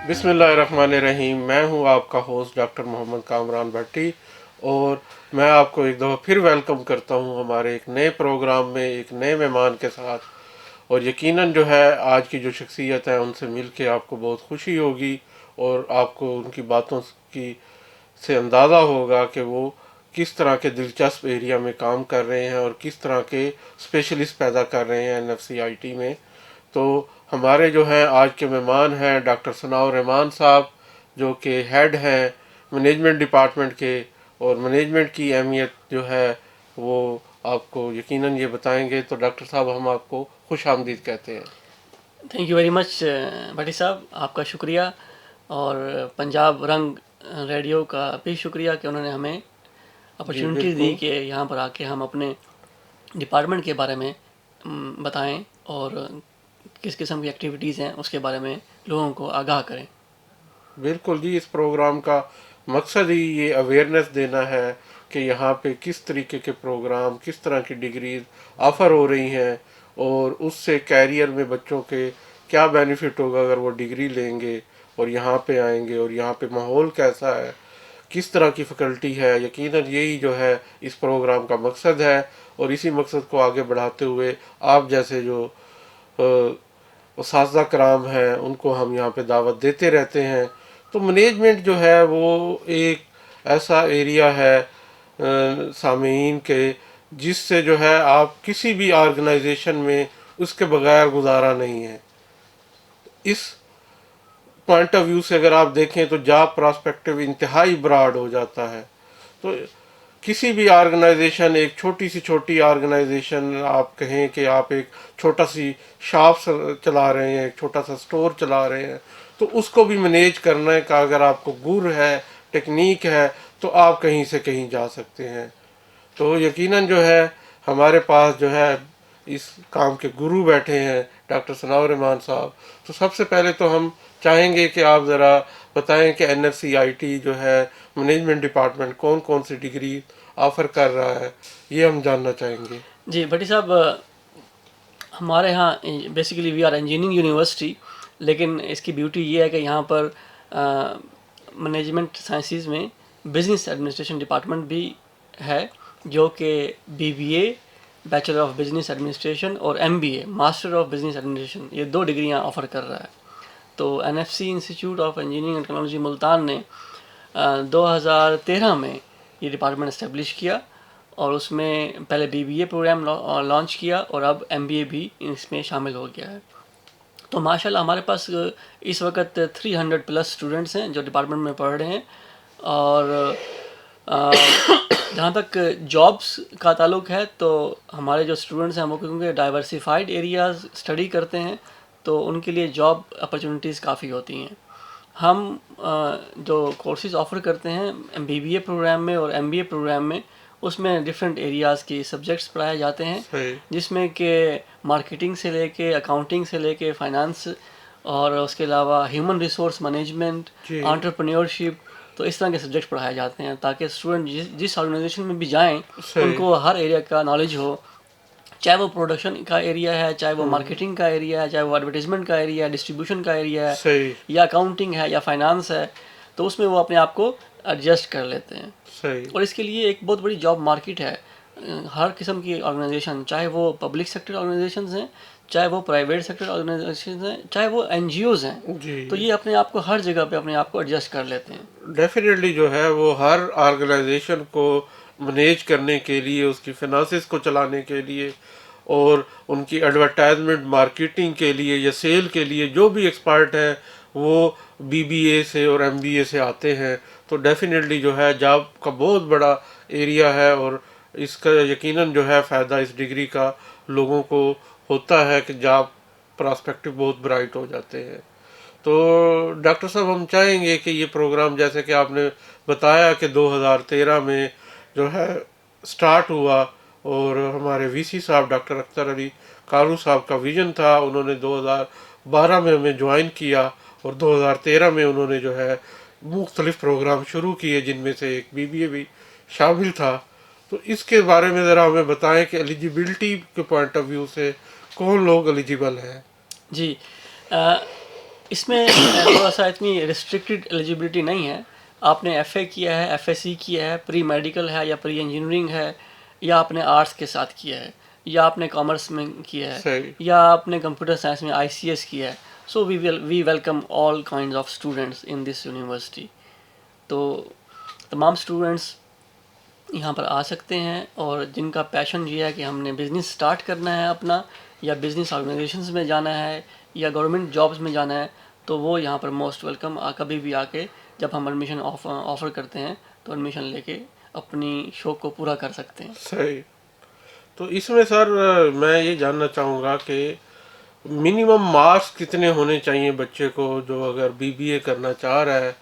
بسم اللہ الرحمن الرحیم. میں ہوں آپ کا ہوسٹ ڈاکٹر محمد کامران بھٹی، اور میں آپ کو ایک دفعہ پھر ویلکم کرتا ہوں ہمارے ایک نئے پروگرام میں ایک نئے مہمان کے ساتھ. اور یقیناً جو ہے آج کی جو شخصیت ہے ان سے مل کے آپ کو بہت خوشی ہوگی، اور آپ کو ان کی باتوں کی سے اندازہ ہوگا کہ وہ کس طرح کے دلچسپ ایریا میں کام کر رہے ہیں اور کس طرح کے اسپیشلسٹ پیدا کر رہے ہیں NFC IT میں. تو ہمارے جو ہیں آج کے مہمان ہیں ڈاکٹر ثناء الرحمان صاحب، جو کہ ہیڈ ہیں مینجمنٹ ڈپارٹمنٹ کے، اور مینجمنٹ کی اہمیت جو ہے وہ آپ کو یقیناً یہ بتائیں گے. تو ڈاکٹر صاحب ہم آپ کو خوش آمدید کہتے ہیں. تھینک یو ویری مچ بھٹی صاحب، آپ کا شکریہ، اور پنجاب رنگ ریڈیو کا بھی شکریہ کہ انہوں نے ہمیں جی اپرچونیٹی دی بالکل. کہ یہاں پر آ کے ہم اپنے ڈپارٹمنٹ کے بارے میں بتائیں، اور کس قسم کی ایکٹیویٹیز ہیں اس کے بارے میں لوگوں کو آگاہ کریں. بالکل جی، اس پروگرام کا مقصد ہی یہ اویئرنیس دینا ہے کہ یہاں پہ کس طریقے کے پروگرام، کس طرح کی ڈگریز آفر ہو رہی ہیں، اور اس سے کیریئر میں بچوں کے کیا بینیفٹ ہوگا اگر وہ ڈگری لیں گے اور یہاں پہ آئیں گے، اور یہاں پہ ماحول کیسا ہے، کس طرح کی فیکلٹی ہے. یقیناً یہی جو ہے اس پروگرام کا مقصد ہے، اور اسی مقصد کو آگے بڑھاتے ہوئے آپ جیسے جو اساتذہ کرام ہیں ان کو ہم یہاں پہ دعوت دیتے رہتے ہیں. تو مینجمنٹ جو ہے وہ ایک ایسا ایریا ہے سامعین کے، جس سے جو ہے آپ کسی بھی آرگنائزیشن میں اس کے بغیر گزارا نہیں ہے. اس پوائنٹ آف ویو سے اگر آپ دیکھیں تو جاب پراسپیکٹو انتہائی براڈ ہو جاتا ہے. تو کسی بھی آرگنائزیشن، ایک چھوٹی سی چھوٹی آرگنائزیشن، آپ کہیں کہ آپ ایک چھوٹا سی شاپ چلا رہے ہیں، ایک چھوٹا سا سٹور چلا رہے ہیں، تو اس کو بھی مینیج کرنے کا اگر آپ کو گر ہے، ٹیکنیک ہے، تو آپ کہیں سے کہیں جا سکتے ہیں. تو یقیناً جو ہے ہمارے پاس جو ہے اس کام کے گرو بیٹھے ہیں ڈاکٹر ثناء الرحمان صاحب. تو سب سے پہلے تو ہم چاہیں گے کہ آپ ذرا بتائیں کہ NFC IT جو ہے مینجمنٹ ڈپارٹمنٹ کون کون سی ڈگری آفر کر رہا ہے، یہ ہم جاننا چاہیں گے. جی بھٹی صاحب، ہمارے ہاں basically we are engineering university, لیکن اس کی بیوٹی یہ ہے کہ یہاں پر مینجمنٹ سائنسز میں بزنس ایڈمنسٹریشن ڈپارٹمنٹ بھی ہے، جو کہ BBA bachelor of business administration اور MBA master of business administration, یہ 2 ڈگریاں آفر کر رہا ہے. تو NFC institute of engineering and technology Multan نے 2013 میں یہ ڈپارٹمنٹ اسٹیبلش کیا، اور اس میں پہلے BBA پروگرام لانچ کیا، اور اب MBA بھی اس میں شامل ہو گیا ہے. تو ماشاءاللہ ہمارے پاس اس وقت 300+ اسٹوڈنٹس ہیں جو ڈپارٹمنٹ میں پڑھ رہے ہیں. اور جہاں تک جابس کا تعلق ہے تو ہمارے جو اسٹوڈنٹس ہیں وہ کیونکہ ڈائیورسیفائڈ ایریاز اسٹڈی کرتے ہیں، تو ان کے لیے جاب اپرچونیٹیز کافی ہوتی ہیں. ہم جو کورسز آفر کرتے ہیں BBA پروگرام میں اور MBA پروگرام میں، اس میں ڈفرینٹ ایریاز کی سبجیکٹس پڑھائے جاتے ہیں، صحیح. جس میں کہ مارکیٹنگ سے لے کے اکاؤنٹنگ سے لے کے فائنانس، اور اس کے علاوہ ہیومن ریسورس مینجمنٹ، جی انٹرپرینیورشپ. تو اس طرح کے سبجیکٹس پڑھائے جاتے ہیں تاکہ اسٹوڈنٹ جس آرگنائزیشن میں بھی جائیں ان صحیح. کو ہر ایریا کا نالج ہو، چاہے وہ پروڈکشن کا ایریا ہے، چاہے وہ مارکیٹنگ کا ایریا ہے، چاہے وہ ایڈورٹیزمنٹ کا ایریا ہے، ڈسٹریبیوشن کا ایریا ہے، صحیح. یا اکاؤنٹنگ ہے، یا فائنانس ہے. تو اس میں وہ اپنے آپ کو ایڈجسٹ کر لیتے ہیں. صحیح. اور اس کے لیے ایک بہت بڑی جاب مارکیٹ ہے. ہر قسم کی آرگنائزیشن، چاہے وہ پبلک سیکٹر آرگنائزیشنز ہیں، چاہے وہ پرائیویٹ سیکٹر آرگنائزیشنز ہیں، چاہے وہ NGOs ہیں، تو جی یہ اپنے آپ کو ہر جگہ پہ اپنے آپ کو ایڈجسٹ کر لیتے ہیں. ڈیفینیٹلی جو ہے وہ ہر آرگنائزیشن کو مینیج کرنے کے لیے، اس کی فنانسز کو چلانے کے لیے، اور ان کی ایڈورٹائزمنٹ مارکیٹنگ کے لیے یا سیل کے لیے جو بھی ایکسپرٹ ہیں وہ BBA سے اور MBA سے آتے ہیں. تو ڈیفینیٹلی جو ہے جاب کا بہت بڑا ایریا ہے، اور اس کا یقیناً جو ہے فائدہ اس ڈگری کا لوگوں کو ہوتا ہے کہ جاب پراسپیکٹو بہت برائٹ ہو جاتے ہیں. تو ڈاکٹر صاحب ہم چاہیں گے کہ یہ پروگرام جیسے کہ آپ نے بتایا کہ 2013 میں جو ہے سٹارٹ ہوا، اور ہمارے VC صاحب ڈاکٹر اختر علی کارو صاحب کا ویژن تھا، انہوں نے 2012 میں ہمیں جوائن کیا، اور 2013 میں انہوں نے جو ہے مختلف پروگرام شروع کیے جن میں سے ایک BBA بھی شامل تھا. تو اس کے بارے میں ذرا ہمیں بتائیں کہ ایلیجیبلٹی کے پوائنٹ آف ویو سے کون لوگ ایلیجیبل ہیں. جی، اس میں تھوڑا سا اتنی ریسٹرکٹیڈ ایلیجیبلٹی نہیں ہے. آپ نے ایف اے کیا ہے، ایف ایس سی کیا ہے، پری میڈیکل ہے یا پری انجینئرنگ ہے، یا آپ نے آرٹس کے ساتھ کیا ہے، یا آپ نے کامرس میں کیا ہے، صحیح. یا آپ نے کمپیوٹر سائنس میں آئی سی ایس کیا ہے. So we welcome all kinds of students in this university. تو تمام اسٹوڈنٹس یہاں پر آ سکتے ہیں، اور جن کا پیشن یہ ہے کہ ہم نے بزنس سٹارٹ کرنا ہے اپنا، یا بزنس آرگنائزیشنز میں جانا ہے، یا گورنمنٹ جابز میں جانا ہے، تو وہ یہاں پر موسٹ ویلکم. کبھی بھی آ کے جب ہم ایڈمیشن آفر کرتے ہیں تو ایڈمیشن لے کے اپنی شوق کو پورا کر سکتے ہیں. صحیح. تو اس میں سر میں یہ جاننا چاہوں گا کہ منیمم مارکس کتنے ہونے چاہیے بچے کو جو اگر بی بی اے کرنا چاہ رہا ہے؟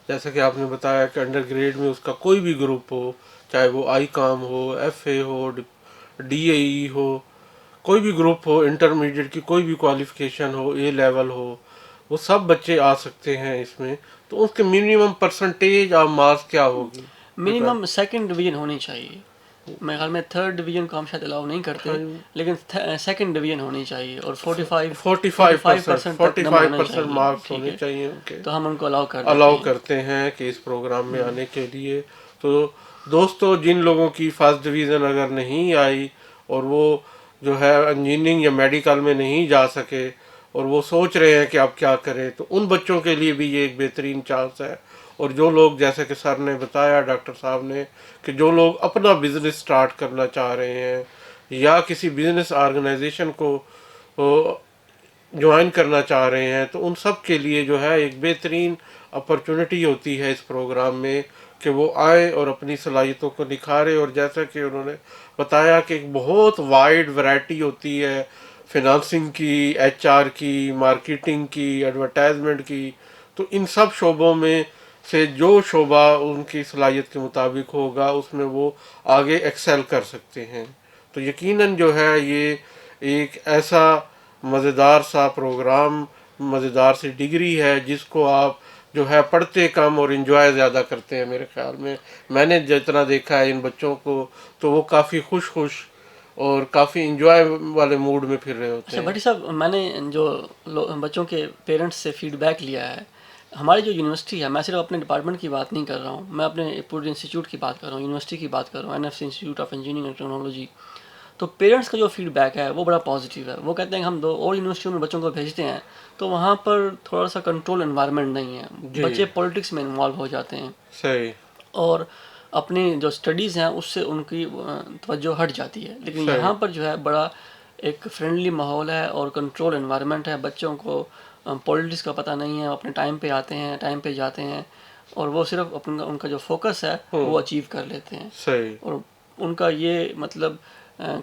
جیسا کہ آپ نے بتایا کہ انڈر گریڈ میں اس کا کوئی بھی گروپ ہو، چاہے وہ آئی کام ہو، F A who, D A ای ہو، کوئی بھی گروپ ہو، انٹرمیڈیٹ کی کوئی بھی کوالیفیکیشن ہو، اے لیول ہو، وہ سب بچے آ سکتے ہیں اس میں. تو اس کے منیمم پرسنٹیج آف مارکس کیا ہوگی؟ منیمم سیکنڈ ڈویژن ہونی چاہیے. میرے خیال میں تھرڈ ڈویژن کو ہم شاید الاؤ نہیں کرتے، لیکن سیکنڈ ڈویژن ہونی چاہیے، اور 45% تک نمبر ہونے 45% چاہیے. مارکس ٹھیک ہونے ہے، چاہیے ان کے. تو ہم ان کو الاؤ کر دیتے الاؤ ہیں. کرتے ہیں کہ اس پروگرام میں آنے کے لیے. تو دوستو، جن لوگوں کی فرسٹ ڈویژن اگر نہیں آئی اور وہ جو ہے انجینئرنگ یا میڈیکل میں نہیں جا سکے اور وہ سوچ رہے ہیں کہ اب کیا کریں، تو ان بچوں کے لیے بھی یہ ایک بہترین چانس ہے. اور جو لوگ، جیسے کہ سر نے بتایا، ڈاکٹر صاحب نے، کہ جو لوگ اپنا بزنس سٹارٹ کرنا چاہ رہے ہیں یا کسی بزنس آرگنائزیشن کو جوائن کرنا چاہ رہے ہیں، تو ان سب کے لیے جو ہے ایک بہترین اپرچونٹی ہوتی ہے اس پروگرام میں کہ وہ آئے اور اپنی صلاحیتوں کو نکھارے. اور جیسا کہ انہوں نے بتایا کہ ایک بہت وائڈ ورائٹی ہوتی ہے فنانسنگ کی، ایچ آر کی، مارکیٹنگ کی، ایڈورٹائزمنٹ کی. تو ان سب شعبوں میں سے جو شعبہ ان کی صلاحیت کے مطابق ہوگا اس میں وہ آگے ایکسیل کر سکتے ہیں. تو یقیناً جو ہے یہ ایک ایسا مزیدار سا پروگرام، مزیدار سی ڈگری ہے جس کو آپ جو ہے پڑھتے کم اور انجوائے زیادہ کرتے ہیں. میرے خیال میں نے جتنا دیکھا ہے ان بچوں کو، تو وہ کافی خوش اور کافی انجوائے والے موڈ میں پھر رہے ہوتے اچھا ہیں. بھٹی صاحب، میں نے جو بچوں کے پیرنٹس سے فیڈ بیک لیا ہے، ہماری جو یونیورسٹی ہے، میں صرف اپنے ڈپارٹمنٹ کی بات نہیں کر رہا ہوں، میں اپنے پورے انسٹیٹیوٹ کی بات کر رہا ہوں، یونیورسٹی کی بات کر رہا ہوں، N F C institute of engineering and technology. تو پیرنٹس کا جو فیڈ بیک ہے وہ بڑا پازیٹیو ہے. وہ کہتے ہیں کہ ہم دو اور یونیورسٹیوں میں بچوں کو بھیجتے ہیں تو وہاں پر تھوڑا سا کنٹرول انوائرمنٹ نہیں ہے، جی. بچے پولیٹکس میں انوالو ہو جاتے ہیں، صحیح. اور اپنی جو اسٹڈیز ہیں اس سے ان کی توجہ ہٹ جاتی ہے. لیکن صحیح. یہاں پر جو ہے بڑا ایک فرینڈلی ماحول ہے اور کنٹرول انوائرمنٹ ہے. بچوں کو پولیٹکس کا پتہ نہیں ہے، اپنے ٹائم پہ آتے ہیں، ٹائم پہ جاتے ہیں، اور وہ صرف ان کا جو فوکس ہے وہ اچیو کر لیتے ہیں. صحیح. اور ان کا یہ مطلب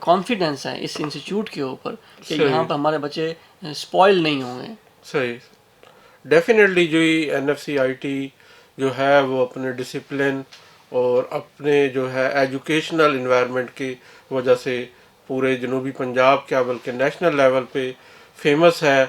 کانفیڈنس ہے اس انسٹیٹیوٹ کے اوپر کہ یہاں صحیح. پہ ہمارے بچے اسپوائل نہیں ہوں گے. صحیح. ڈیفینیٹلی جو N F C I T جو ہے وہ اپنے ڈسپلن اور اپنے جو ہے ایجوکیشنل انوائرمنٹ کی وجہ سے پورے جنوبی پنجاب کیا بلکہ نیشنل لیول پہ فیمس ہے.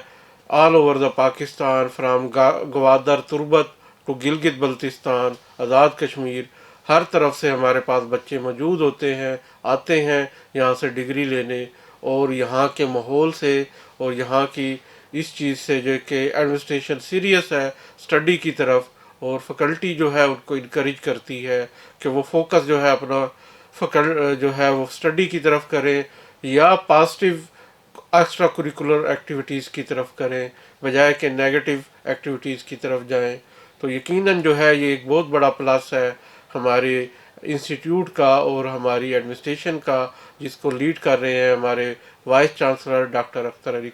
All over the Pakistan, from Gwadar Turbat to Gilgit Baltistan, Azad Kashmir, ہر طرف سے ہمارے پاس بچے موجود ہوتے ہیں، آتے ہیں یہاں سے ڈگری لینے. اور یہاں کے ماحول سے اور یہاں کی اس چیز سے جو کہ ایڈمنسٹریشن سیریس ہے اسٹڈی کی طرف، اور فیکلٹی جو ہے ان کو انکریج کرتی ہے کہ وہ فوکس جو ہے اپنا جو ہے وہ اسٹڈی کی طرف کریں یا پازیٹیو ایکسٹرا کوریکولر ایکٹیویٹیز کی طرف کریں بجائے کہ نیگیٹو ایکٹیویٹیز کی طرف جائیں. تو یقیناً جو ہے یہ ایک بہت بڑا پلس ہے ہمارے انسٹیٹیوٹ کا اور ہماری ایڈمنسٹریشن کا، جس کو لیڈ کر رہے ہیں ہمارے وائس چانسلر ڈاکٹر اختر علی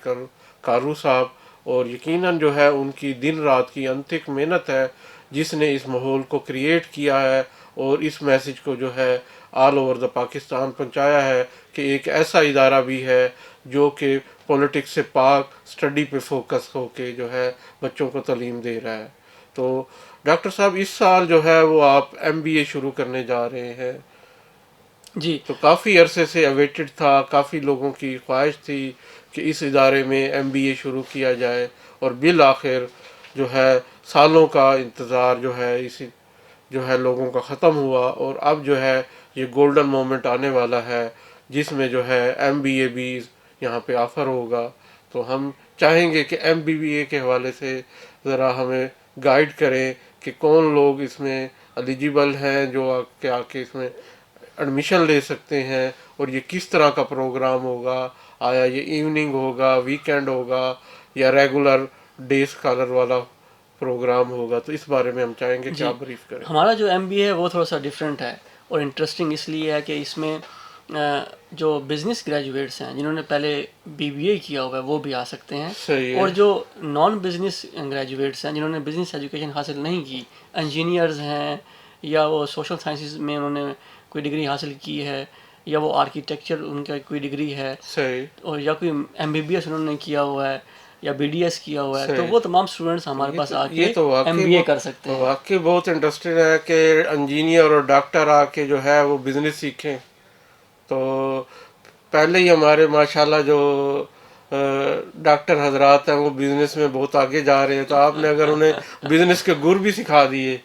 کارو صاحب. اور یقیناً جو ہے ان کی دن رات کی انتھک محنت ہے جس نے اس ماحول کو کریٹ کیا ہے اور اس میسج کو جو ہے آل اوور دا پاکستان پہنچایا ہے کہ ایک ایسا ادارہ بھی ہے جو کہ پولیٹکس سے پاک اسٹڈی پہ فوکس ہو کے جو ہے بچوں کو تعلیم دے رہا ہے. تو ڈاکٹر صاحب اس سال جو ہے وہ آپ ایم بی اے شروع کرنے جا رہے ہیں، جی تو کافی عرصے سے اویٹڈ تھا، کافی لوگوں کی خواہش تھی کہ اس ادارے میں ایم بی اے شروع کیا جائے، اور بالآخر جو ہے سالوں کا انتظار جو ہے لوگوں کا ختم ہوا، اور اب جو ہے یہ گولڈن مومنٹ آنے والا ہے جس میں جو ہے ایم بی اے بھی یہاں پہ آفر ہوگا. تو ہم چاہیں گے کہ MBBA کے حوالے سے ذرا ہمیں گائیڈ کریں کہ کون لوگ اس میں ایلیجیبل ہیں جو آ کے اس میں ایڈمیشن لے سکتے ہیں، اور یہ کس طرح کا پروگرام ہوگا، آیا یہ ایوننگ ہوگا، ویکینڈ ہوگا، یا ریگولر ڈے اسکالر والا پروگرام ہوگا. تو اس بارے میں ہم چاہیں گے کہ جی، آپ بریف کریں. ہمارا جو MBA ہے وہ تھوڑا سا ڈفرینٹ ہے اور انٹرسٹنگ اس لیے ہے کہ اس میں جو بزنس گریجویٹس ہیں جنہوں نے پہلے BBA کیا ہوا ہے وہ بھی آ سکتے ہیں، صحیح ہے. اور جو نان بزنس گریجویٹس ہیں جنہوں نے بزنس ایجوکیشن حاصل نہیں کی، انجینئرز ہیں یا وہ سوشل سائنسز میں انہوں نے کوئی ڈگری حاصل کی ہے، یا وہ آرکیٹیکچر ان کا کوئی ڈگری ہے، صحیح اور یا کوئی MBBS انہوں نے کیا ہوا ہے یا BDS کیا ہوا ہے، تو صحیح. وہ تمام اسٹوڈنٹس ہمارے پاس آ یہ کے تو MBA کر سکتے ہیں. واقعی بہت انٹرسٹنگ ہے کہ انجینئر اور ڈاکٹر آ کے جو ہے وہ بزنس سیکھیں. تو پہلے ہی ہمارے ماشاءاللہ جو ڈاکٹر حضرات ہیں وہ بزنس میں بہت آگے جا رہے ہیں، تو آپ نے اگر انہیں بزنس کے گر بھی سکھا دیے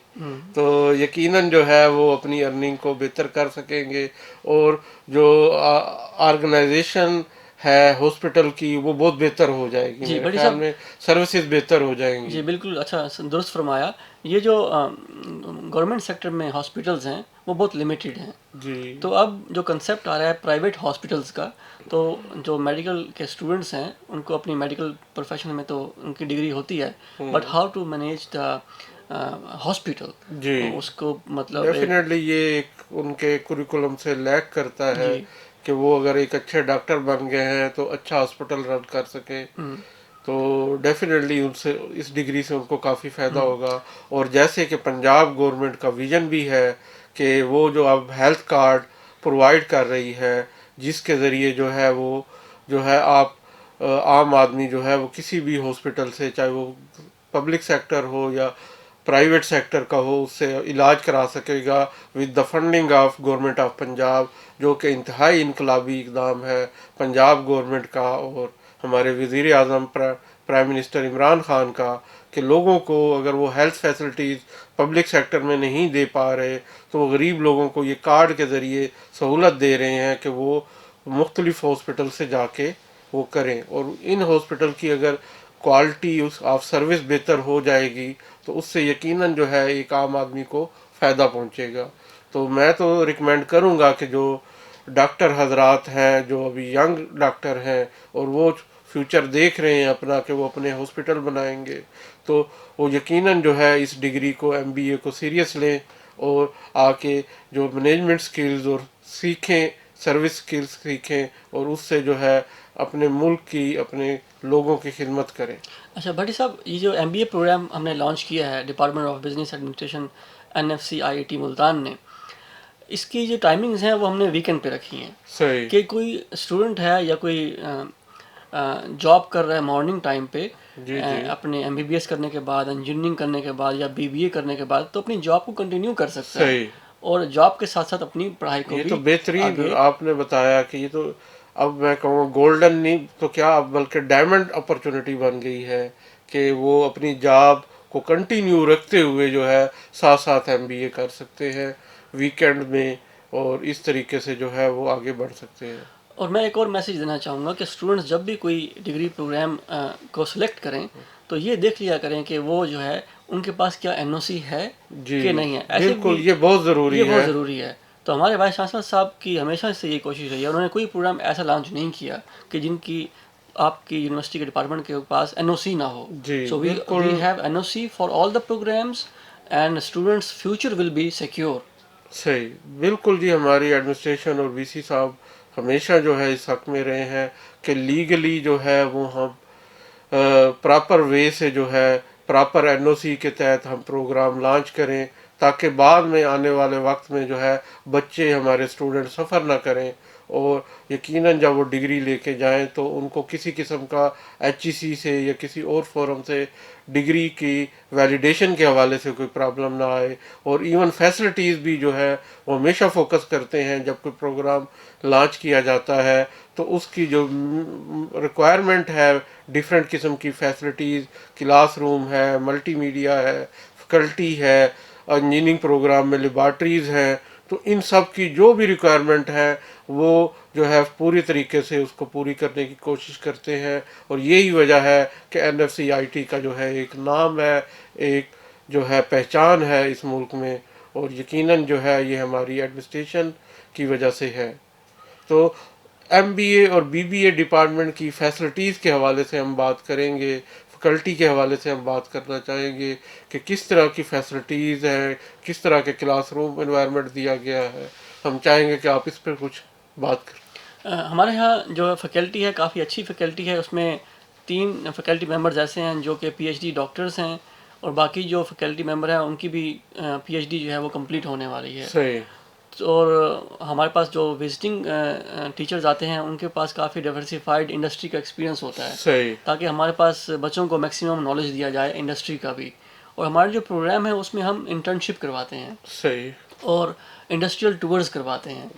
تو یقیناً جو ہے وہ اپنی ارننگ کو بہتر کر سکیں گے، اور جو آرگنائزیشن ہے ہاسپٹل کی وہ بہت بہتر ہو جائے گی. جی میرے بڑی خیال صاحب، میں سروسز بہتر ہو جائیں گی. جی بالکل اچھا درست فرمایا. یہ جو گورنمنٹ سیکٹر میں ہاسپٹلز ہیں وہ بہت لمیٹیڈ ہیں، جی تو اب جو کنسیپٹ آ رہا ہے پرائیویٹ ہاسپٹلز کا، تو جو میڈیکل کے اسٹوڈنٹس ہیں ان کو اپنی میڈیکل پروفیشن میں تو ان کی ڈگری ہوتی ہے، but how to manage the hospital, جی اس کو مطلب ایک ڈیفینیٹلی یہ ایک ان کے کوریکولم سے لیک کرتا ہے جی کہ وہ اگر ایک اچھے ڈاکٹر بن گئے ہیں تو اچھا ہاسپٹل رن کر سکیں. تو ڈیفینیٹلی ان سے اس ڈگری سے ان کو کافی فائدہ ہوگا. اور جیسے کہ پنجاب گورنمنٹ کا ویژن بھی ہے کہ وہ جو اب ہیلتھ کارڈ پرووائڈ کر رہی ہے، جس کے ذریعے جو ہے وہ جو ہے آپ عام آدمی جو ہے وہ کسی بھی ہاسپٹل سے، چاہے وہ پبلک سیکٹر ہو یا پرائیویٹ سیکٹر کا ہو، اس سے علاج کرا سکے گا with the funding of government of Punjab, جو کہ انتہائی انقلابی اقدام ہے پنجاب گورنمنٹ کا اور ہمارے وزیر اعظم پرائم منسٹر عمران خان کا، کہ لوگوں کو اگر وہ ہیلتھ فیسلٹیز پبلک سیکٹر میں نہیں دے پا رہے تو وہ غریب لوگوں کو یہ کارڈ کے ذریعے سہولت دے رہے ہیں کہ وہ مختلف ہاسپٹل سے جا کے وہ کریں. اور ان ہاسپٹل کی اگر کوالٹی آف سروس بہتر ہو جائے گی تو اس سے یقیناً جو ہے ایک عام آدمی کو فائدہ پہنچے گا. تو میں تو ریکمینڈ کروں گا کہ جو ڈاکٹر حضرات ہیں جو ابھی ینگ ڈاکٹر ہیں اور وہ فیوچر دیکھ رہے ہیں اپنا کہ وہ اپنے ہاسپٹل بنائیں گے، تو وہ یقیناً جو ہے اس ڈگری کو MBA کو سیریس لیں اور آ کے جو مینجمنٹ سکلز اور سیکھیں، سروس سکلز سیکھیں، اور اس سے جو ہے اپنے ملک کی، اپنے لوگوں کی خدمت کریں. اچھا بھٹی صاحب، یہ جو MBA پروگرام ہم نے لانچ کیا ہے department of business administration NFC IIT Multan نے، اس کی جو ٹائمنگز ہیں وہ ہم نے ویکینڈ پہ رکھی ہیں صحیح. کہ کوئی اسٹوڈنٹ ہے یا کوئی جاب کر رہا ہے مارننگ ٹائم پہ، جی جی اپنے MBBS کرنے کے بعد، انجینئرنگ کرنے کے بعد یا BBA کرنے کے بعد، تو اپنی جاب کو کنٹینیو کر سکتا ہے صحیح. اور جاب کے ساتھ ساتھ اپنی پڑھائی کو یہ تو بھی بہترین آگے. آپ نے بتایا کہ یہ تو اب میں کہوں گولڈن نہیں تو کیا بلکہ ڈائمنڈ اپرچونٹی بن گئی ہے کہ وہ اپنی جاب کو کنٹینیو رکھتے ہوئے جو ہے ساتھ ساتھ MBA کر سکتے ہیں ویکینڈ میں، اور اس طریقے سے جو ہے وہ آگے بڑھ سکتے ہیں. اور میں ایک اور میسیج دینا چاہوں گا کہ اسٹوڈنٹس جب بھی کوئی ڈگری پروگرام کو سلیکٹ کریں تو یہ دیکھ لیا کریں کہ وہ جو ہے ان کے پاس کیا NOC ہے جی کہ نہیں ہے. ایسے بالکل، بھی یہ بہت یہ ضروری بہت ہے. ضروری ہے. تو ہمارے وائس چانسلر صاحب کی ہمیشہ سے یہ کوشش رہی ہے، انہوں نے کوئی پروگرام ایسا لانچ نہیں کیا کہ جن کی آپ کی یونیورسٹی کے ڈپارٹمنٹ کے پاس NOC نہ ہو. جی سو وی بالکل have NOC for all the programmes and students future will be secure. صحیح بالکل. جی ہماری ایڈمنسٹریشن اور VC صاحب ہمیشہ جو ہے اس حق میں رہے ہیں کہ لیگلی جو ہے وہ ہم پراپر وے سے جو ہے پراپر NOC کے تحت ہم پروگرام لانچ کریں، تاکہ بعد میں آنے والے وقت میں جو ہے بچے ہمارے اسٹوڈنٹ سفر نہ کریں، اور یقیناً جب وہ ڈگری لے کے جائیں تو ان کو کسی قسم کا HEC سے یا کسی اور فورم سے ڈگری کی ویلیڈیشن کے حوالے سے کوئی پرابلم نہ آئے. اور ایون فیسلٹیز بھی جو ہے وہ ہمیشہ فوکس کرتے ہیں جب کوئی پروگرام لانچ کیا جاتا ہے تو اس کی جو ریکوائرمنٹ ہے ڈیفرنٹ قسم کی فیسلٹیز، کلاس روم ہے، ملٹی میڈیا ہے، فیکلٹی ہے، انجینئرنگ پروگرام میں لیبارٹریز ہیں، تو ان سب کی جو بھی ریکوائرمنٹ ہے وہ جو ہے پوری طریقے سے اس کو پوری کرنے کی کوشش کرتے ہیں. اور یہی وجہ ہے کہ NFCIT کا جو ہے ایک نام ہے, ایک جو ہے پہچان ہے اس ملک میں, اور یقیناً جو ہے یہ ہماری ایڈمنسٹریشن کی وجہ سے ہے. تو MBA اور BBA ڈپارٹمنٹ کی فیسلٹیز کے حوالے سے ہم بات کریں گے, فیکلٹی کے حوالے سے ہم بات کرنا چاہیں گے کہ کس طرح کی فیسلٹیز ہیں, کس طرح کے کلاس روم انوائرمنٹ دیا گیا ہے. ہم چاہیں گے کہ آپ اس پر کچھ بات کریں. ہمارے یہاں جو فیکلٹی ہے کافی اچھی فیکلٹی ہے. اس میں 3 فیکلٹی ممبرز ایسے ہیں جو کہ PhD ڈاکٹرز ہیں, اور باقی جو فیکلٹی ممبر ہیں ان کی بھی PhD جو ہے وہ کمپلیٹ ہونے والی ہے. صحیح. اور ہمارے پاس جو وزٹنگ ٹیچرز آتے ہیں ان کے پاس کافی ڈائیورسفائڈ انڈسٹری کا ایکسپیرینس ہوتا ہے, صحیح. تاکہ ہمارے پاس بچوں کو میکسیمم نالج دیا جائے انڈسٹری کا بھی. اور ہمارے جو پروگرام ہے اس میں ہم انٹرنشپ کرواتے ہیں صحیح. اور انڈسٹریل ٹورز کرواتے ہیں.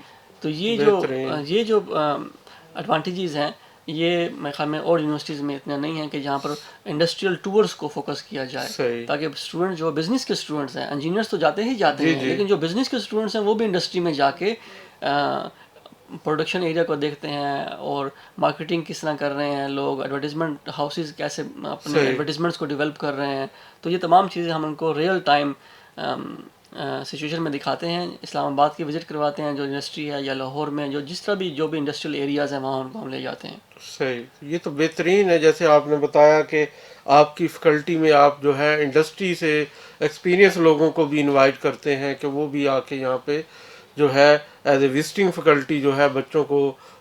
تو بہترین. یہ جو ایڈوانٹیجز ہیں, یہ میرے خیال میں اور یونیورسٹیز میں اتنا نہیں ہے کہ جہاں پر انڈسٹریل ٹورز کو فوکس کیا جائے, صحیح. تاکہ اسٹوڈنٹ جو بزنس کے اسٹوڈنٹس ہیں, انجینئرس تو جاتے ہی جاتے جی ہیں, جی. لیکن جو بزنس کے اسٹوڈنٹس ہیں وہ بھی انڈسٹری میں جا کے پروڈکشن ایریا کو دیکھتے ہیں, اور مارکیٹنگ کس طرح کر رہے ہیں لوگ, ایڈورٹیزمنٹ ہاؤسز کیسے اپنے صحیح. ایڈورٹیزمنٹس کو ڈیولپ کر رہے ہیں. تو یہ تمام چیزیں ہم ان کو ریئل ٹائم سچویشن میں دکھاتے ہیں. اسلام آباد کی وزٹ کرواتے ہیں جو انڈسٹری ہے, یا لاہور میں جس طرح بھی جو بھی انڈسٹریل ایریاز ہیں وہاں ان کو ہم لے جاتے ہیں. صحیح. یہ تو بہترین ہے. جیسے آپ نے بتایا کہ آپ کی فیکلٹی میں آپ جو ہے انڈسٹری سے ایکسپیرینس لوگوں کو بھی انوائٹ کرتے ہیں کہ وہ بھی آ کے یہاں پہ جو ہے ایز اے وزٹنگ فیکلٹی جو ہے بچوں کو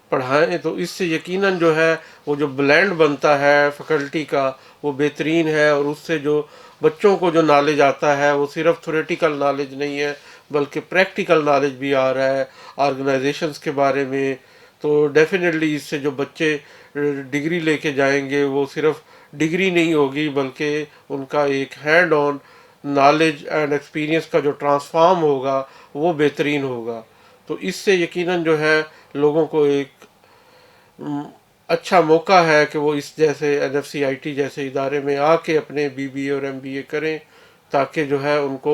پڑھائیں. تو اس سے یقیناً جو ہے وہ جو بلینڈ بنتا ہے فیکلٹی کا وہ بہترین ہے, اور اس سے جو بچوں کو جو نالج آتا ہے وہ صرف تھیوریٹیکل نالج نہیں ہے بلکہ پریکٹیکل نالج بھی آ رہا ہے آرگنائزیشنز کے بارے میں. تو ڈیفینیٹلی اس سے جو بچے ڈگری لے کے جائیں گے وہ صرف ڈگری نہیں ہوگی بلکہ ان کا ایک hand on knowledge and experience کا جو ٹرانسفارم ہوگا وہ بہترین ہوگا. تو اس سے یقیناً جو ہے لوگوں کو ایک اچھا موقع ہے کہ وہ اس جیسے NFCIT جیسے ادارے میں آ کے اپنے BBA اور MBA کریں, تاکہ جو ہے ان کو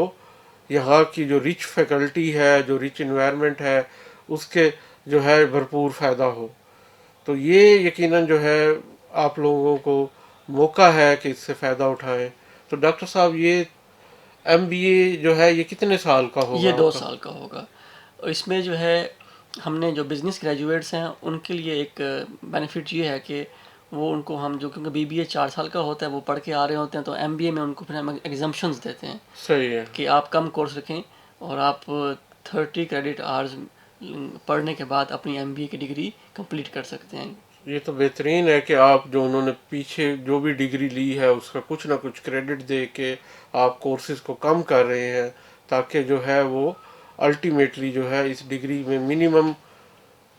یہاں کی جو رچ فیکلٹی ہے, جو رچ انوائرمنٹ ہے, اس کے جو ہے بھرپور فائدہ ہو. تو یہ یقیناً جو ہے آپ لوگوں کو موقع ہے کہ اس سے فائدہ اٹھائیں. تو ڈاکٹر صاحب یہ MBA جو ہے یہ کتنے سال کا ہوگا یہ آپ 2 کا؟ سال کا ہوگا. اس میں جو ہے ہم نے جو بزنس گریجویٹس ہیں ان کے لیے ایک بینیفٹ یہ ہے کہ وہ ان کو ہم جو کیونکہ BBA 4 سال کا ہوتا ہے وہ پڑھ کے آ رہے ہوتے ہیں, تو MBA میں ان کو پھر ہم ایگزمپشنز دیتے ہیں صحیح ہے. کہ آپ کم کورس رکھیں اور آپ 30 کریڈٹ آورز پڑھنے کے بعد اپنی MBA کی ڈگری کمپلیٹ کر سکتے ہیں. یہ تو بہترین ہے کہ آپ جو انہوں نے پیچھے جو بھی ڈگری لی ہے اس کا کچھ نہ کچھ کریڈٹ دے کے آپ کورسز کو کم کر رہے ہیں, تاکہ جو ہے وہ الٹیمیٹلی جو ہے اس ڈگری میں منیمم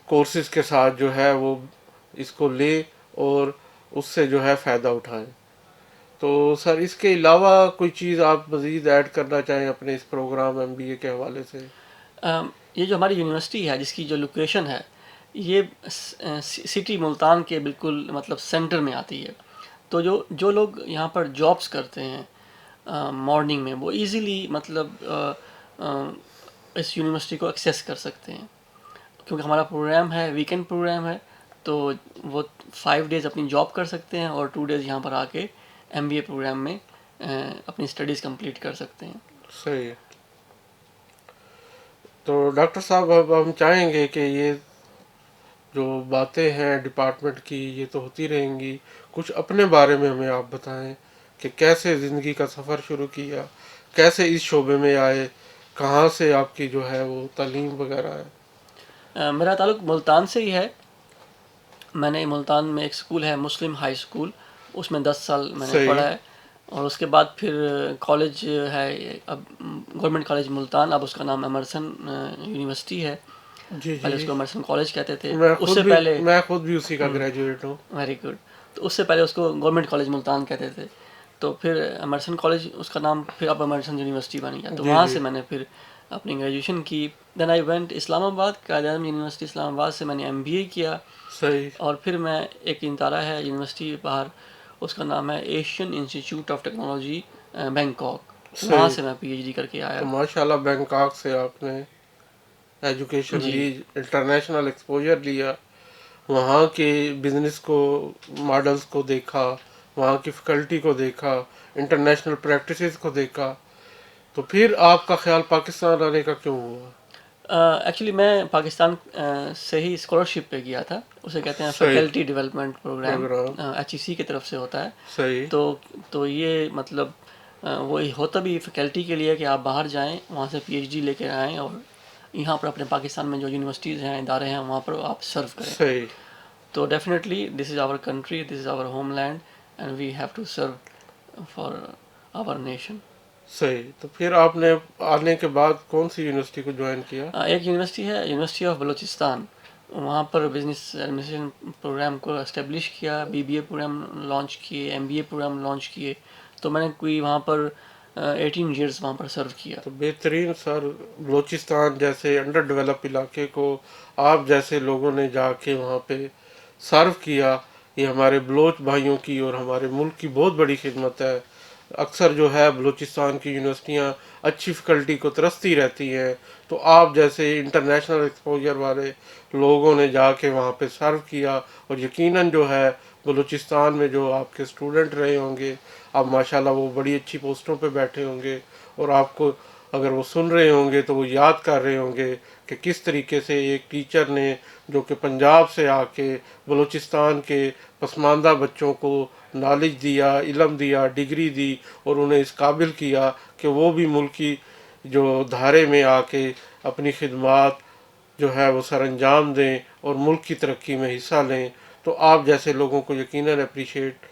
کورسز کے ساتھ جو ہے وہ اس کو لے اور اس سے جو ہے فائدہ اٹھائیں. تو سر اس کے علاوہ کوئی چیز آپ مزید ایڈ کرنا چاہیں اپنے اس پروگرام MBA کے حوالے سے؟ یہ جو ہماری یونیورسٹی ہے جس کی جو لوکیشن ہے یہ سٹی ملتان کے بالکل مطلب سینٹر میں آتی ہے. تو جو لوگ یہاں پر جابس کرتے ہیں مارننگ میں وہ ایزیلی مطلب اس یونیورسٹی کو ایکسیس کر سکتے ہیں, کیونکہ ہمارا پروگرام ہے ویکینڈ پروگرام ہے. تو وہ 5 ڈیز اپنی جاب کر سکتے ہیں اور 2 ڈیز یہاں پر آ کے MBA پروگرام میں اپنی اسٹڈیز کمپلیٹ کر سکتے ہیں. صحیح ہے. تو ڈاکٹر صاحب اب ہم چاہیں گے کہ یہ جو باتیں ہیں ڈپارٹمنٹ کی یہ تو ہوتی رہیں گی, کچھ اپنے بارے میں ہمیں آپ بتائیں کہ کیسے زندگی کا سفر شروع کیا, کیسے اس شعبے میں آئے, کہاں سے آپ کی جو ہے وہ تعلیم وغیرہ ہے؟ میرا تعلق ملتان سے ہی ہے. میں نے ملتان میں ایک اسکول ہے مسلم ہائی اسکول, اس میں 10 سال میں نے صحیح. پڑھا ہے. اور اس کے بعد پھر کالج ہے اب گورنمنٹ کالج ملتان, اب اس کا نام ایمرسن یونیورسٹی ہے. جی پہلے اس جی. کو ایمرسن کالج کہتے تھے. میں خود بھی اسی کا ہوں، گریجویٹ ہوں. Very good. تو اس سے پہلے اس کو گورنمنٹ کالج ملتان کہتے تھے. تو پھر ایمرسن کالج اس کا نام پھر اب ایمرسن یونیورسٹی بن گیا. تو جی وہاں جی. سے میں نے پھر اپنی گریجویشن کی. دین آئی وینٹ اسلام آباد, قائد اعظم یونیورسٹی اسلام آباد سے میں نے MBA کیا. صحیح. اور پھر میں ایک ادارہ ہے یونیورسٹی باہر, اس کا نام ہے Asian institute of technology Bangkok, وہاں صحیح. سے میں PhD کر کے آیا. تو ماشاء اللہ بینکاک سے آپ نے ایجوکیشن جی لی، انٹرنیشنل ایکسپوجر لیا، وہاں کے بزنس کو، ماڈلز کو دیکھا، وہاں کی فیکلٹی کو دیکھا، انٹرنیشنل پریکٹسز کو دیکھا، تو پھر آپ کا خیال پاکستان آنے کا کیوں ہوا؟ ایکچولی میں پاکستان سے ہی اسکالرشپ پہ گیا تھا. اسے کہتے ہیں صحیح faculty development programme, programme. HEC کی طرف سے ہوتا ہے. صحیح. تو یہ مطلب وہ ہوتا بھی فیکلٹی کے لیے کہ آپ باہر جائیں، وہاں سے PhD لے کے آئیں اور یہاں پر اپنے پاکستان میں جو یونیورسٹیز ہیں، ادارے ہیں، وہاں پر آپ سرو کریں. صحیح. تو definitely this is our country, this is our homeland and we have to serve for our nation. صحیح. تو پھر آپ نے آنے کے بعد کون سی یونیورسٹی کو جوائن کیا؟ ایک یونیورسٹی ہے، یونیورسٹی آف بلوچستان، وہاں پر بزنس ایڈمنسٹریشن پروگرام کو اسٹیبلش کیا، BBA پروگرام لانچ کیے، MBA پروگرام لانچ کیے. تو میں نے کوئی وہاں پر 18 ایئرس وہاں پر سرو کیا. تو بہترین سر. بلوچستان جیسے انڈر ڈیولپ علاقے کو آپ جیسے لوگوں نے جا کے وہاں پہ سرو کیا، یہ ہمارے بلوچ بھائیوں کی اور ہمارے ملک کی بہت بڑی خدمت ہے. اکثر جو ہے بلوچستان کی یونیورسٹیاں اچھی فیکلٹی کو ترستی رہتی ہیں، تو آپ جیسے انٹرنیشنل ایکسپوجر والے لوگوں نے جا کے وہاں پہ سرو کیا، اور یقیناً جو ہے بلوچستان میں جو آپ کے اسٹوڈنٹ رہے ہوں گے، اب ماشاءاللہ وہ بڑی اچھی پوسٹوں پہ بیٹھے ہوں گے، اور آپ کو اگر وہ سن رہے ہوں گے تو وہ یاد کر رہے ہوں گے کہ کس طریقے سے ایک ٹیچر نے جو کہ پنجاب سے آ کے بلوچستان کے پسماندہ بچوں کو نالج دیا، علم دیا، ڈگری دی، اور انہیں اس قابل کیا کہ وہ بھی ملکی جو دھارے میں آ کے اپنی خدمات جو ہے وہ سر انجام دیں اور ملک کی ترقی میں حصہ لیں. تو آپ جیسے لوگوں کو یقیناً اپریشیٹ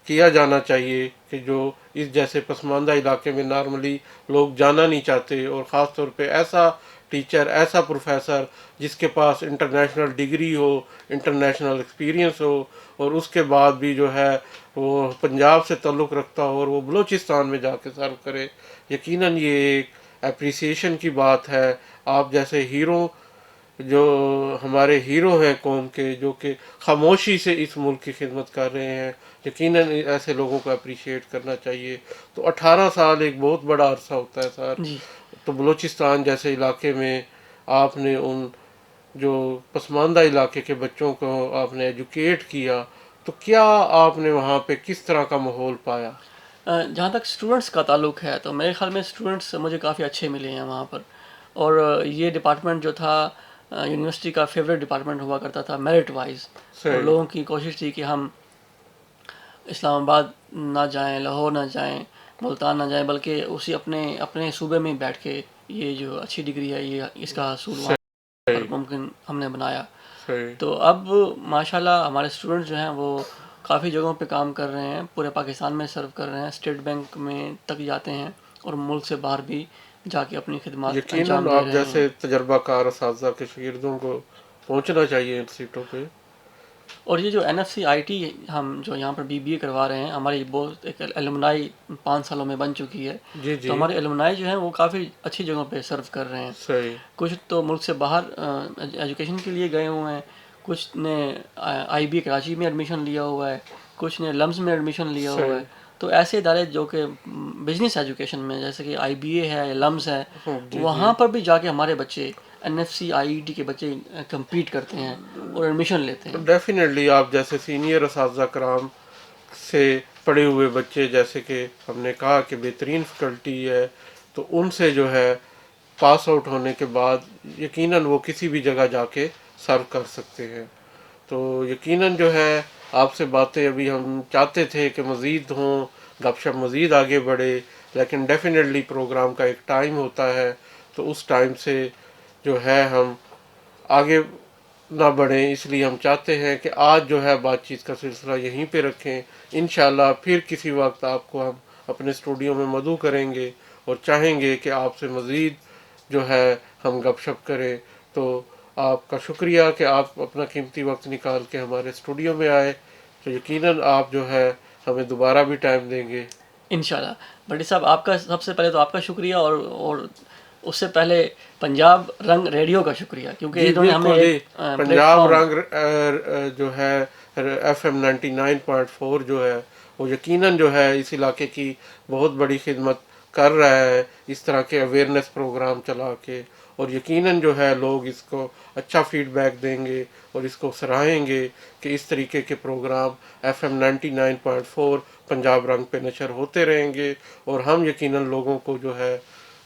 کیا جانا چاہیے کہ جو اس جیسے پسماندہ علاقے میں نارملی لوگ جانا نہیں چاہتے، اور خاص طور پہ ایسا ٹیچر، ایسا پروفیسر جس کے پاس انٹرنیشنل ڈگری ہو، انٹرنیشنل ایکسپیرینس ہو، اور اس کے بعد بھی جو ہے وہ پنجاب سے تعلق رکھتا ہو اور وہ بلوچستان میں جا کے سرو کرے. یقیناً یہ ایک اپریسیشن کی بات ہے. آپ جیسے ہیرو، جو ہمارے ہیرو ہیں قوم کے، جو کہ خاموشی سے اس ملک کی خدمت کر رہے ہیں، یقیناً ایسے لوگوں کو اپریشیٹ کرنا چاہیے. تو 18 سال ایک بہت بڑا عرصہ ہوتا ہے سر. جی تو بلوچستان جیسے علاقے میں آپ نے ان جو پسماندہ علاقے کے بچوں کو آپ نے ایجوکیٹ کیا، تو کیا آپ نے وہاں پہ کس طرح کا ماحول پایا؟ جہاں تک اسٹوڈنٹس کا تعلق ہے تو میرے خیال میں اسٹوڈنٹس مجھے کافی اچھے ملے ہیں وہاں پر. اور یہ ڈپارٹمنٹ جو تھا یونیورسٹی کا فیوریٹ ڈپارٹمنٹ ہوا کرتا تھا میرٹ وائز. اور صحیح. لوگوں کی کوشش تھی کہ ہم اسلام آباد نہ جائیں، لاہور نہ جائیں، ملتان نہ جائیں، بلکہ اسی اپنے صوبے میں ہی بیٹھ کے یہ جو اچھی ڈگری ہے یہ اس کا حصول وہاں پر صحیح. ممکن ہم نے بنایا. صحیح. تو اب ماشاءاللہ ہمارے اسٹوڈنٹس جو ہیں وہ کافی جگہوں پہ کام کر رہے ہیں، پورے پاکستان میں سرو کر رہے ہیں، اسٹیٹ بینک میں تک جاتے ہیں اور ملک سے باہر بھی جا کے اپنی خدمات یقیناً انجام دے آپ رہے ہیں. جیسے تجربہ کار اساتذہ کے شاگردوں کو پہنچنا چاہیے ان سیٹوں پہ. اور یہ جو NFC IT ہم جو یہاں پر BBA کروا رہے ہیں، ہماری بہت ایک ایلومنائی 5 سالوں میں بن چکی ہے. جی تو جی. ہمارے ایلومنائی جو ہیں وہ کافی اچھی جگہوں پہ سرو کر رہے ہیں. صحیح. کچھ تو ملک سے باہر ایجوکیشن کے لیے گئے ہوئے ہیں، کچھ نے IBA کراچی میں ایڈمیشن لیا ہوا ہے، کچھ نے لمز میں ایڈمیشن لیا ہوا ہے. صحیح. تو ایسے ادارے جو کہ بزنس ایجوکیشن میں جیسے کہ IBA ہے یا لمز ہے، جی جی. وہاں پر بھی جا کے ہمارے بچے NFC IET کے بچے کمپیٹ کرتے ہیں اور ایڈمیشن لیتے تو ہیں. ڈیفینیٹلی آپ جیسے سینئر اساتذہ کرام سے پڑھے ہوئے بچے، جیسے کہ ہم نے کہا کہ بہترین فیکلٹی ہے، تو ان سے جو ہے پاس آؤٹ ہونے کے بعد یقیناً وہ کسی بھی جگہ جا کے سرو کر سکتے ہیں. تو یقیناً جو ہے آپ سے باتیں ابھی ہم چاہتے تھے کہ مزید ہوں، گپ شپ مزید آگے بڑھے، لیکن ڈیفینیٹلی پروگرام کا ایک ٹائم ہوتا ہے، تو اس ٹائم سے جو ہے ہم آگے نہ بڑھیں. اس لیے ہم چاہتے ہیں کہ آج جو ہے بات چیت کا سلسلہ یہیں پہ رکھیں. انشاءاللہ پھر کسی وقت آپ کو ہم اپنے اسٹوڈیو میں مدعو کریں گے اور چاہیں گے کہ آپ سے مزید جو ہے ہم گپ شپ کریں. تو آپ کا شکریہ کہ آپ اپنا قیمتی وقت نکال کے ہمارے اسٹوڈیو میں آئے. تو یقیناً آپ جو ہے ہمیں دوبارہ بھی ٹائم دیں گے. انشاءاللہ. بھٹی صاحب آپ کا سب سے پہلے تو آپ کا شکریہ، اور اس سے پہلے پنجاب رنگ ریڈیو کا شکریہ، کیونکہ جی انہوں نے ہمیں بالکل. جی ایک پلیٹ پنجاب فارم. رنگ جو ہے FM 99.4 جو ہے وہ یقیناً جو ہے اس علاقے کی بہت بڑی خدمت کر رہا ہے، اس طرح کے اویئرنیس پروگرام چلا کے. اور یقیناً جو ہے لوگ اس کو اچھا فیڈ بیک دیں گے اور اس کو سراہیں گے کہ اس طریقے کے پروگرام FM 99.4 پنجاب رنگ پہ نشر ہوتے رہیں گے، اور ہم یقیناً لوگوں کو جو ہے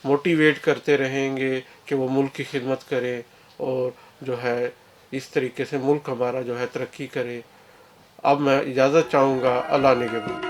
موٹیویٹ کرتے رہیں گے کہ وہ ملک کی خدمت کریں اور جو ہے اس طریقے سے ملک ہمارا جو ہے ترقی کرے۔ اب میں اجازت چاہوں گا، اللہ نگہبان۔